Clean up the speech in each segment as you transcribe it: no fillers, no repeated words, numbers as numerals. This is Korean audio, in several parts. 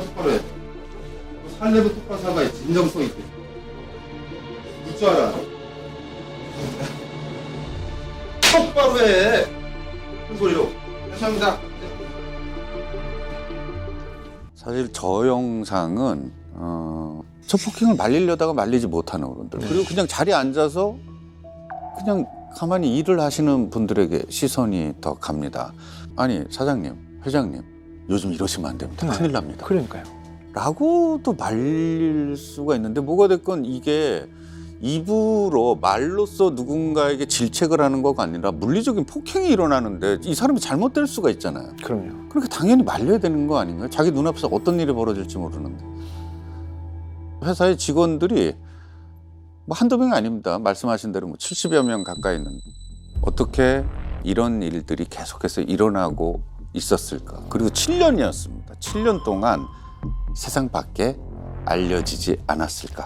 똑바로 해. 살려면 똑바로 살아야 진정성 있게. 줄 알아. 똑바로 해. 큰 소리로. 죄송합니다. 사실 저 영상은 저 폭행을 말리려다가 말리지 못하는 어른들, 그리고 그냥 자리에 앉아서 그냥 가만히 일을 하시는 분들에게 시선이 더 갑니다. 아니 사장님, 회장님, 요즘 이러시면 안 됩니다. 큰일 납니다. 그러니까요. 라고도 말릴 수가 있는데, 뭐가 됐건 이게 입으로 말로써 누군가에게 질책을 하는 거가 아니라 물리적인 폭행이 일어나는데 이 사람이 잘못될 수가 있잖아요. 그럼요. 그러니까 당연히 말려야 되는 거 아닌가요? 자기 눈앞에서 어떤 일이 벌어질지 모르는데. 회사의 직원들이 뭐 한두 명이 아닙니다. 말씀하신 대로 뭐 70여 명 가까이 있는데 어떻게 이런 일들이 계속해서 일어나고 있었을까? 그리고 7년이었습니다. 7년 동안 세상 밖에 알려지지 않았을까?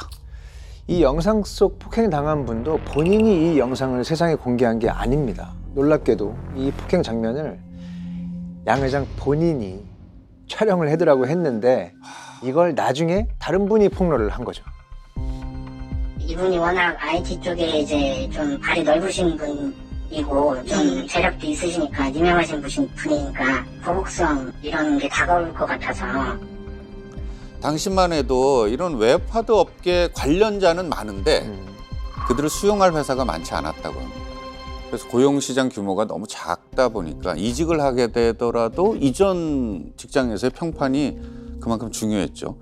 이 영상 속 폭행 당한 분도 본인이 이 영상을 세상에 공개한 게 아닙니다. 놀랍게도 이 폭행 장면을 양 회장 본인이 촬영을 해두라고 했는데 이걸 나중에 다른 분이 폭로를 한 거죠. 이분이 워낙 IT 쪽에 이제 좀 발이 넓으신 분이고 좀 재력도 있으시니까 유명하신 분이니까 보복성 이런 게 다가올 것 같아서 당시만 해도 이런 웹하드 업계 관련자는 많은데 그들을 수용할 회사가 많지 않았다고 합니다. 그래서 고용시장 규모가 너무 작다 보니까 이직을 하게 되더라도 이전 직장에서의 평판이 그만큼 중요했죠.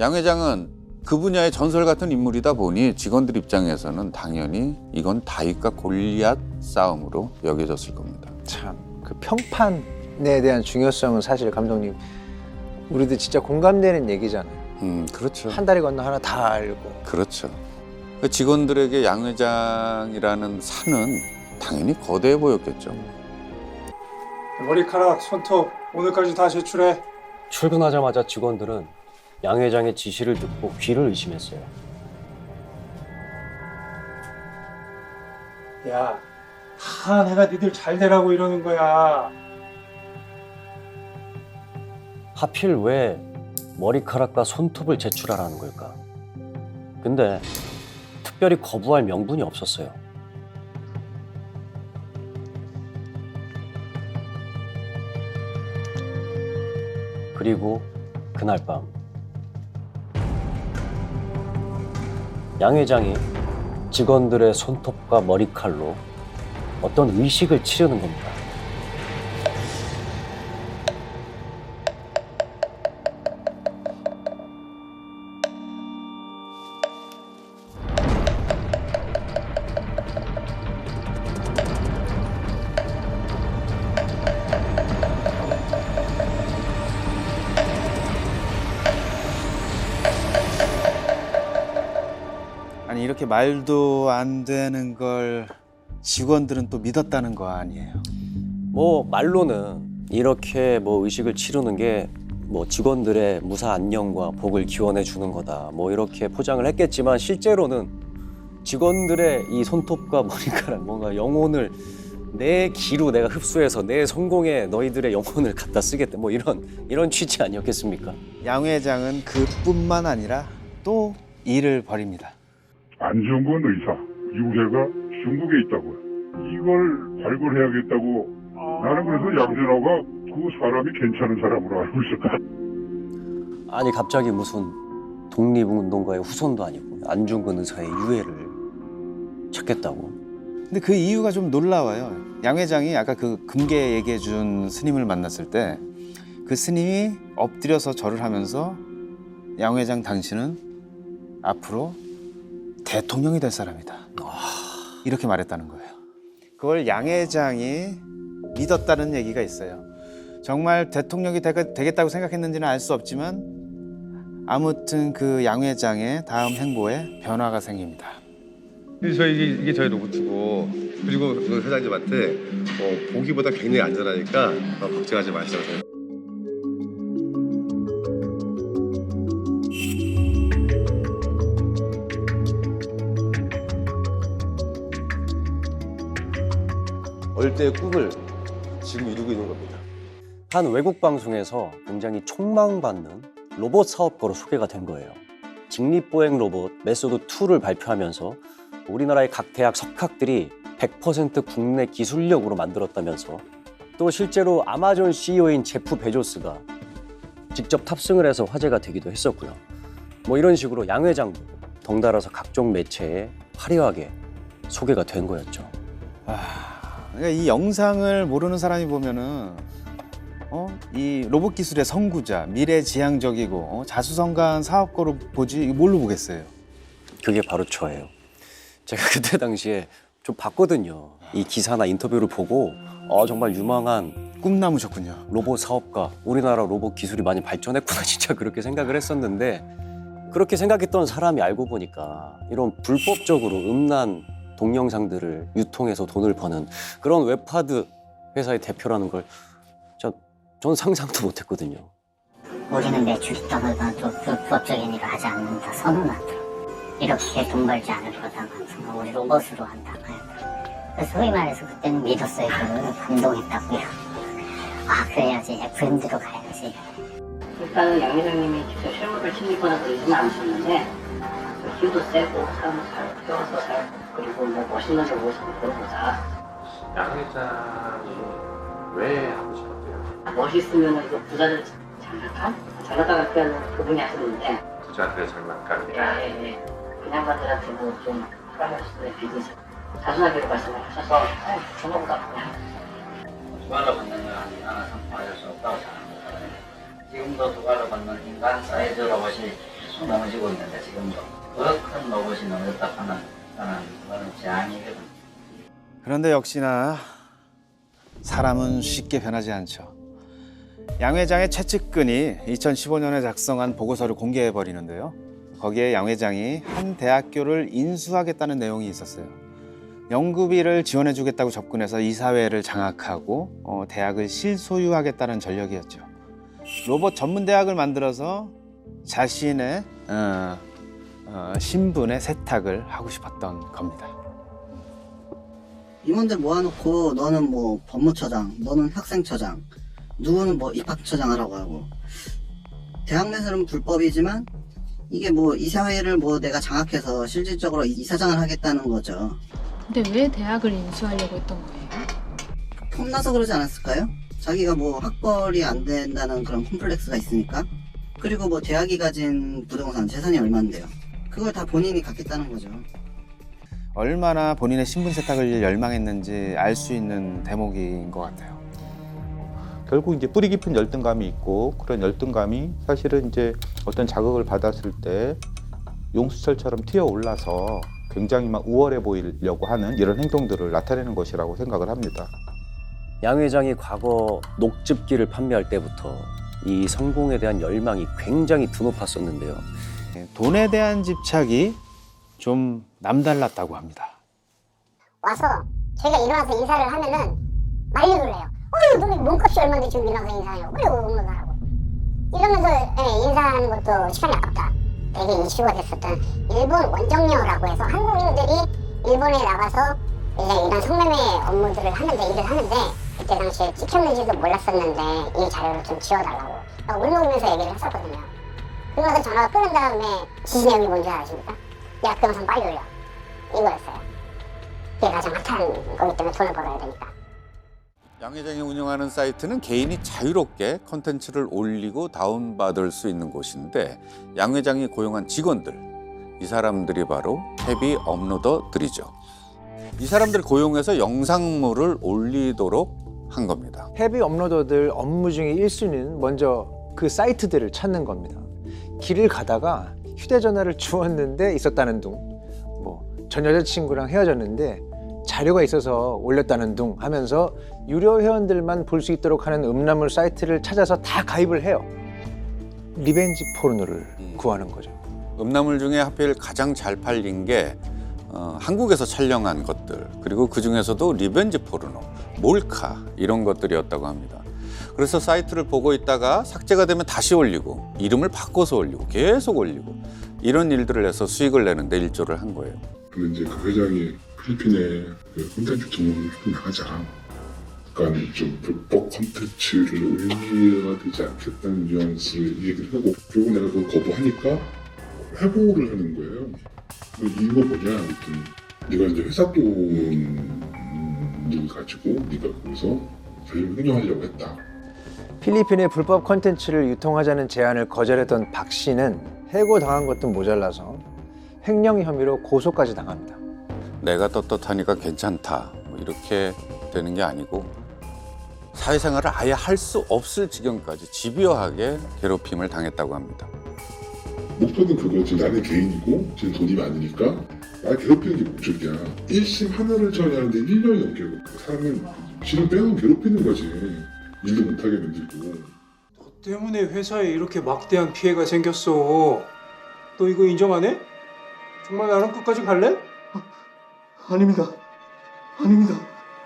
양 회장은 그 분야의 전설 같은 인물이다 보니 직원들 입장에서는 당연히 이건 다윗과 골리앗 싸움으로 여겨졌을 겁니다. 참, 그 평판에 대한 중요성은 사실 감독님 우리도 진짜 공감되는 얘기잖아요. 그렇죠. 한 다리 건너 하나 다 알고. 그렇죠. 그 직원들에게 양 회장이라는 산은 당연히 거대해 보였겠죠. 머리카락, 손톱 오늘까지 다 제출해. 출근하자마자 직원들은 양 회장의 지시를 듣고 귀를 의심했어요. 야, 다 내가 니들 잘 되라고 이러는 거야. 하필 왜 머리카락과 손톱을 제출하라는 걸까? 근데 특별히 거부할 명분이 없었어요. 그리고 그날 밤 양 회장이 직원들의 손톱과 머리칼로 어떤 의식을 치르는 겁니다. 아니 이렇게 말도 안 되는 걸 직원들은 또 믿었다는 거 아니에요? 뭐 말로는 이렇게 뭐 의식을 치르는 게 뭐 직원들의 무사 안녕과 복을 기원해 주는 거다 뭐 이렇게 포장을 했겠지만 실제로는 직원들의 이 손톱과 머리카락 뭔가 영혼을 내 기로 내가 흡수해서 내 성공에 너희들의 영혼을 갖다 쓰겠다 뭐 이런 취지 아니었겠습니까? 양 회장은 그뿐만 아니라 또 일을 벌입니다. 안중근 의사 유해가 중국에 있다고요. 이걸 발굴해야겠다고. 나는 그래서 양준호가 그 사람이 괜찮은 사람으로 알고 있었다. 아니 갑자기 무슨 독립운동가의 후손도 아니고 안중근 의사의 유해를 찾겠다고. 근데 그 이유가 좀 놀라워요. 양 회장이 아까 그 금계 얘기해 준 스님을 만났을 때 그 스님이 엎드려서 절을 하면서 양 회장 당신은 앞으로 대통령이 될 사람이다. 이렇게 말했다는 거예요. 그걸 양 회장이 믿었다는 얘기가 있어요. 정말 대통령이 되겠다고 생각했는지는 알 수 없지만 아무튼 그 양 회장의 다음 행보에 변화가 생깁니다. 이게 저희 로봇이고, 그리고 그 회장님한테 보기보다 굉장히 안전하니까 걱정하지 마시라고. 어릴 때의 꿈을 지금 이루고 있는 겁니다. 한 외국 방송에서 굉장히 촉망받는 로봇 사업가로 소개가 된 거예요. 직립보행 로봇 메소드 2를 발표하면서 우리나라의 각 대학 석학들이 100% 국내 기술력으로 만들었다면서 또 실제로 아마존 CEO인 제프 베조스가 직접 탑승을 해서 화제가 되기도 했었고요. 뭐 이런 식으로 양 회장도 덩달아서 각종 매체에 화려하게 소개가 된 거였죠. 그러니까 이 영상을 모르는 사람이 보면은 이 로봇 기술의 선구자, 미래지향적이고 자수성가한 사업가로 보지 이거 뭘로 보겠어요? 그게 바로 저예요. 제가 그때 당시에 좀 봤거든요. 이 기사나 인터뷰를 보고 정말 유망한 꿈나무셨군요. 로봇 사업가, 우리나라 로봇 기술이 많이 발전했구나 진짜 그렇게 생각을 했었는데 그렇게 생각했던 사람이 알고 보니까 이런 불법적으로 음란 동영상들을 유통해서 돈을 버는 그런 웹하드 회사의 대표라는 걸 전 상상도 못했거든요. 우리는 매출이 떠나도 불법적인 일을 하지 않는다 선언하더라고. 이렇게 돈 벌지 않을 거다. 정말 우리 로봇으로 한다. 그래서 소위 말해서 그때는 믿었어요. 감동했다고요. 그래야지 FM대로 가야지. 일단은 양 회장님이 직접 실무를 침입하는 일은 않으셨는데 힘도 세고 사람을 잘 키워서 잘 그리고 뭐 멋있는 데 모습을 보여보자. 양 회장이 왜 하고 싶었대요? 멋있으면 그 부자들 장난감 피하는 그분이 하셨는데 부자들의 장난감. 예. 그냥 분들한테 뭐좀 프라이머스의 비즈니스 자순하게 말씀하셔서 저거보다 그냥 두가로 받는 인간이 하나 선포할 수 없다고 생각합니다. 지금도 두가로 받는 인간 사이즈 로봇이 넘어지고 있는데 지금도 더 큰 로봇이 넘어졌다 하는 그런 제안이거든요. 그런데 역시나 사람은 쉽게 변하지 않죠. 양 회장의 최측근이 2015년에 작성한 보고서를 공개해버리는데요. 거기에 양 회장이 한 대학교를 인수하겠다는 내용이 있었어요. 연구비를 지원해주겠다고 접근해서 이사회를 장악하고 대학을 실소유하겠다는 전략이었죠. 로봇 전문 대학을 만들어서 자신의 신분의 세탁을 하고 싶었던 겁니다. 임원들 모아놓고 너는 뭐 법무처장, 너는 학생처장, 누구는 뭐 입학처장 하라고 하고 대학 내에서는 불법이지만 이게 뭐 이사회를 뭐 내가 장악해서 실질적으로 이사장을 하겠다는 거죠. 근데 왜 대학을 인수하려고 했던 거예요? 폼나서 그러지 않았을까요? 자기가 뭐 학벌이 안 된다는 그런 콤플렉스가 있으니까. 그리고 뭐 대학이 가진 부동산 재산이 얼마인데요. 그걸 다 본인이 갖겠다는 거죠. 얼마나 본인의 신분 세탁을 열망했는지 알 수 있는 대목인 것 같아요. 결국 이제 뿌리 깊은 열등감이 있고 그런 열등감이 사실은 이제 어떤 자극을 받았을 때 용수철처럼 튀어올라서 굉장히 막 우월해 보이려고 하는 이런 행동들을 나타내는 것이라고 생각을 합니다. 양 회장이 과거 녹즙기를 판매할 때부터 이 성공에 대한 열망이 굉장히 드높았었는데요. 돈에 대한 집착이 좀 남달랐다고 합니다. 와서 저희가 일어나서 인사를 하면은 말려들래요. 너네 몸값이 얼마인데 지금 일어나서 인사하냐고. 그래 응원하라고. 이러면서 인사하는 것도 시간이 아깝다. 되게 이슈가 됐었던 일본 원정녀라고 해서 한국인들이 일본에 나가서 이제 이런 성매매 업무들을 하는데 일을 하는데 그때 당시에 찍혔는지도 몰랐었는데 이 자료를 좀 지워달라고 울먹이면서 얘기를 했었거든요. 그러고서 전화가 끊은 다음에 지시 내용이 뭔지 아십니까? 야, 그 영상 빨리 올려. 이거였어요. 그게 가장 핫한 거기 때문에 돈을 벌어야 되니까. 양 회장이 운영하는 사이트는 개인이 자유롭게 콘텐츠를 올리고 다운받을 수 있는 곳인데 양 회장이 고용한 직원들, 이 사람들이 바로 헤비 업로더들이죠. 이 사람들 고용해서 영상물을 올리도록 한 겁니다. 헤비 업로더들 업무 중에 1순위는 먼저 그 사이트들을 찾는 겁니다. 길을 가다가 휴대전화를 주웠는데 있었다는 둥, 뭐 전 여자친구랑 헤어졌는데 자료가 있어서 올렸다는 둥 하면서 유료 회원들만 볼 수 있도록 하는 음란물 사이트를 찾아서 다 가입을 해요. 리벤지 포르노를 구하는 거죠. 음란물 중에 하필 가장 잘 팔린 게 한국에서 촬영한 것들, 그리고 그중에서도 리벤지 포르노, 몰카 이런 것들이었다고 합니다. 그래서 사이트를 보고 있다가 삭제가 되면 다시 올리고 이름을 바꿔서 올리고 계속 올리고 이런 일들을 해서 수익을 내는데 일조를 한 거예요. 근데 이제 그 회장이 필리핀에 그 콘텐츠 전문으로 좀 나가자. 약간 좀 불법 콘텐츠를 올려야 되지 않겠다는 뉘앙스를 얘기를 하고 결국 내가 그걸 거부하니까 회고를 하는 거예요. 이거 뭐냐 아무튼 네가 이제 회사 돈을 가지고 네가 거기서 자기를 횡령하려고 했다. 필리핀의 불법 콘텐츠를 유통하자는 제안을 거절했던 박 씨는 해고당한 것도 모자라서 횡령 혐의로 고소까지 당합니다. 내가 떳떳하니까 괜찮다 뭐 이렇게 되는 게 아니고 사회생활을 아예 할 수 없을 지경까지 집요하게 괴롭힘을 당했다고 합니다. 목표는 그거지. 나는 개인이고 지금 돈이 많으니까 나 괴롭히는 게 목적이야. 1심 하나를 처리하는데 1년이 넘게 그 사람은 지금 빼놓고 괴롭히는 거지. 일도 못하게 만들고. 너 때문에 회사에 이렇게 막대한 피해가 생겼어. 너 이거 인정 안 해? 정말 나랑 끝까지 갈래? 아닙니다. 아닙니다.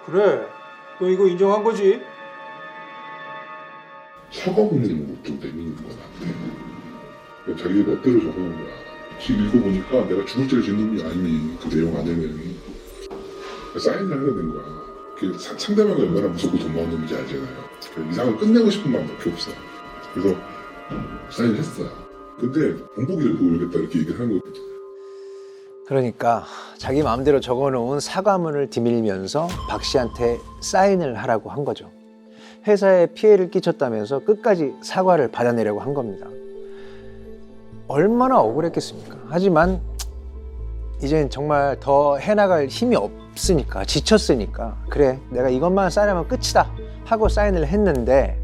그래. 너 이거 인정한 거지? 사과 보내는 것도 내미는 건 안 돼. 자기가 멋대로 적어놓은 거야. 지금 읽어보니까 내가 죽을 죄를 짓는 놈이 아니니 그 내용 안에는 사인을 하게 된 거야. 상대방이 얼마나 무섭고 돈 많은 놈인지 알잖아요. 이 상황을 끝내고 싶은 마음밖에 없어. 그래서 사인을 했어요. 근데 본보기를 보여야겠다 이렇게 얘기를 한 거거든. 그러니까 자기 마음대로 적어놓은 사과문을 디밀면서 박 씨한테 사인을 하라고 한 거죠. 회사에 피해를 끼쳤다면서 끝까지 사과를 받아내려고 한 겁니다. 얼마나 억울했겠습니까? 하지만 이젠 정말 더 해나갈 힘이 없으니까, 지쳤으니까 그래 내가 이것만 사인하면 끝이다 하고 사인을 했는데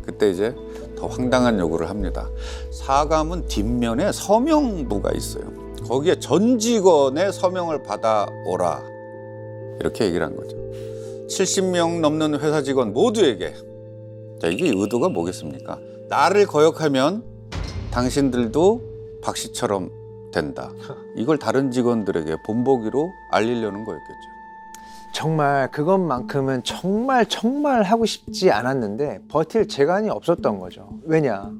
그때 이제 더 황당한 요구를 합니다. 사과문 뒷면에 서명부가 있어요. 거기에 전 직원의 서명을 받아오라 이렇게 얘기를 한 거죠. 70명 넘는 회사 직원 모두에게. 자, 이게 의도가 뭐겠습니까? 나를 거역하면 당신들도 박 씨처럼 된다. 이걸 다른 직원들에게 본보기로 알리려는 거였겠죠. 정말 그것만큼은 정말 하고 싶지 않았는데 버틸 재간이 없었던 거죠. 왜냐?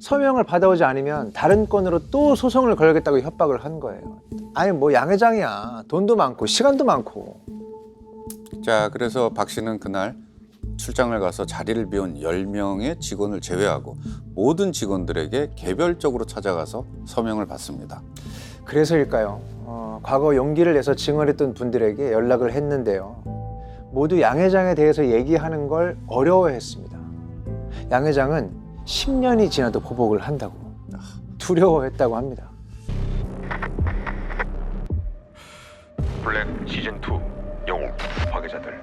서명을 받아오지 않으면 다른 건으로 또 소송을 걸겠다고 협박을 한 거예요. 아니 뭐 양 회장이야. 돈도 많고 시간도 많고. 자, 그래서 박 씨는 그날 출장을 가서 자리를 비운 10명의 직원을 제외하고 모든 직원들에게 개별적으로 찾아가서 서명을 받습니다. 그래서일까요? 과거 용기를 내서 증언했던 분들에게 연락을 했는데요. 모두 양 회장에 대해서 얘기하는 걸 어려워했습니다. 양 회장은 10년이 지나도 보복을 한다고 두려워했다고 합니다. 블랙 시즌2 영웅 파괴자들